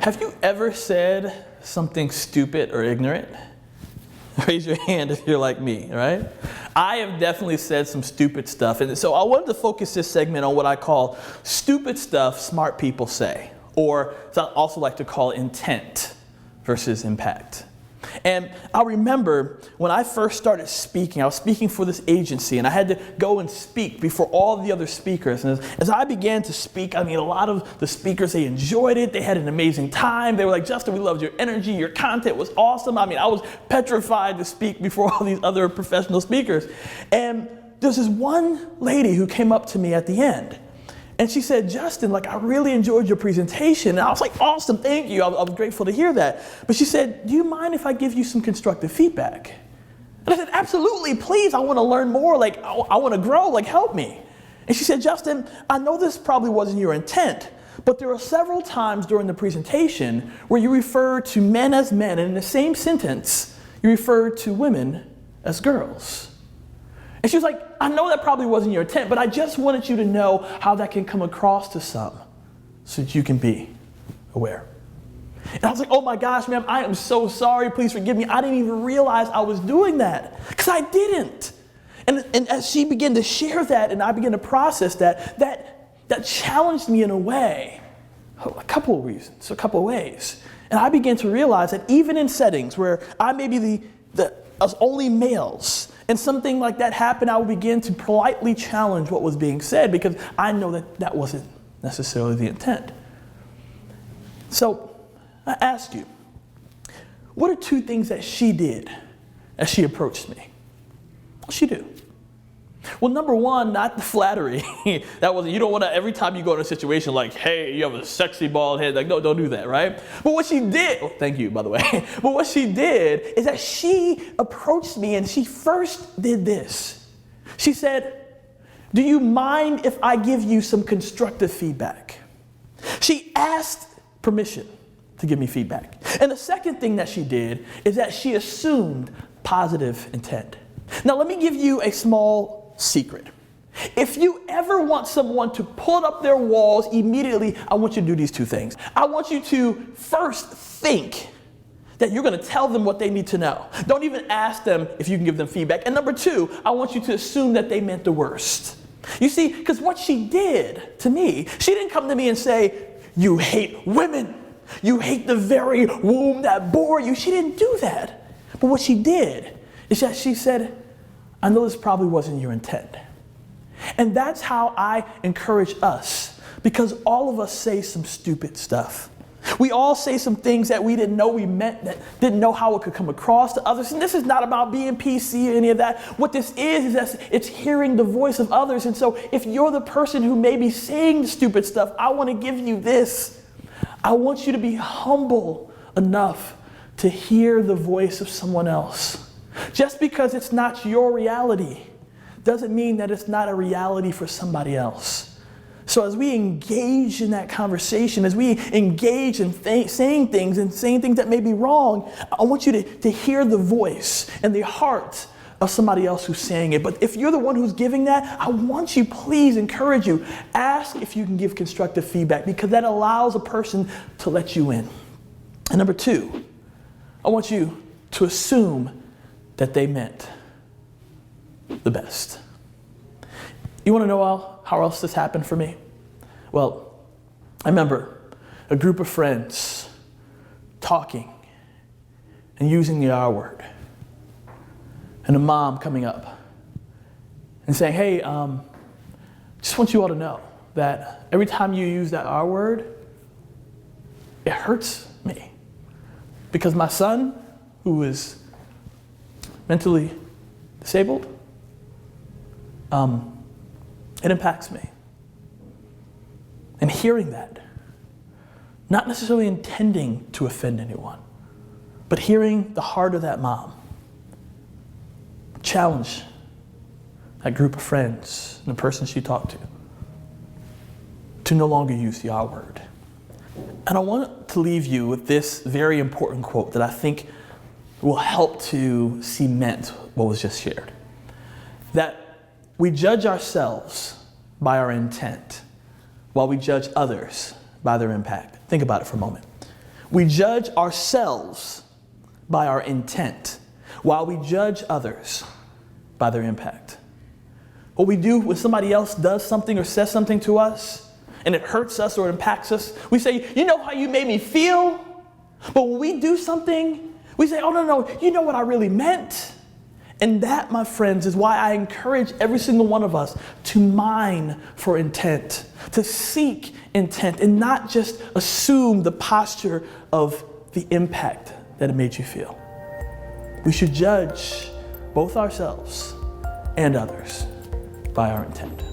Have you ever said something stupid or ignorant? Raise your hand if you're like me, right? I have definitely said some stupid stuff. And so I wanted to focus this segment on what I call stupid stuff smart people say, or I also like to call intent versus impact. And I remember when I first started speaking, I was speaking for this agency, and I had to go and speak before all the other speakers. And as I began to speak, I mean, a lot of the speakers, they enjoyed it. They had an amazing time. They were like, Justin, we loved your energy. Your content was awesome. I mean, I was petrified to speak before all these other professional speakers. And there's this one lady who came up to me at the end. And she said, Justin, like, I really enjoyed your presentation. And I was like, awesome, thank you. I was grateful to hear that. But she said, do you mind if I give you some constructive feedback? And I said, absolutely, please. I want to learn more. Like, I want to grow. Like, help me. And she said, Justin, I know this probably wasn't your intent, but there were several times during the presentation where you referred to men as men, and in the same sentence, you referred to women as girls. And she was like, I know that probably wasn't your intent, but I just wanted you to know how that can come across to some so that you can be aware. And I was like, oh my gosh, ma'am, I am so sorry. Please forgive me. I didn't even realize I was doing that because I didn't. And as she began to share that and I began to process that challenged me in a way, a couple of reasons, a couple of ways. And I began to realize that even in settings where I may be us only males, and something like that happened, I would begin to politely challenge what was being said because I know that wasn't necessarily the intent. So I ask you, what are two things that she did as she approached me? What'd she do? Well, number one, not the flattery. You don't want to, every time you go in a situation like, hey, you have a sexy bald head, like, no, don't do that, right? But what she did, thank you, by the way. But what she did is that she approached me and she first did this. She said, do you mind if I give you some constructive feedback? She asked permission to give me feedback. And the second thing that she did is that she assumed positive intent. Now, let me give you a small secret. If you ever want someone to pull up their walls immediately, I want you to do these two things. I want you to first think that you're going to tell them what they need to know. Don't even ask them if you can give them feedback. And number two, I want you to assume that they meant the worst. You see, because what she did to me, she didn't come to me and say, you hate women. You hate the very womb that bore you. She didn't do that. But what she did is that she said, I know this probably wasn't your intent. And that's how I encourage us, because all of us say some stupid stuff. We all say some things that we didn't know we meant, that didn't know how it could come across to others. And this is not about being PC or any of that. What this is that it's hearing the voice of others. And so if you're the person who may be saying stupid stuff, I want to give you this. I want you to be humble enough to hear the voice of someone else. Just because it's not your reality doesn't mean that it's not a reality for somebody else. So as we engage in that conversation, as we engage in saying things that may be wrong, I want you to hear the voice and the heart of somebody else who's saying it. But if you're the one who's giving that, I want you, please encourage you, ask if you can give constructive feedback, because that allows a person to let you in. And number two, I want you to assume that they meant the best. You want to know how else this happened for me? Well, I remember a group of friends talking and using the R word. And a mom coming up and saying, hey, just want you all to know that every time you use that R word, it hurts me. Because my son, who is mentally disabled, it impacts me. And hearing that, not necessarily intending to offend anyone, but hearing the heart of that mom challenge that group of friends and the person she talked to no longer use the R word. And I want to leave you with this very important quote that I think will help to cement what was just shared. That we judge ourselves by our intent, while we judge others by their impact. Think about it for a moment. We judge ourselves by our intent, while we judge others by their impact. What we do when somebody else does something or says something to us, and it hurts us or it impacts us, we say, you know how you made me feel? But when we do something, we say, oh, no, you know what I really meant. And that, my friends, is why I encourage every single one of us to mine for intent, to seek intent, and not just assume the posture of the impact that it made you feel. We should judge both ourselves and others by our intent.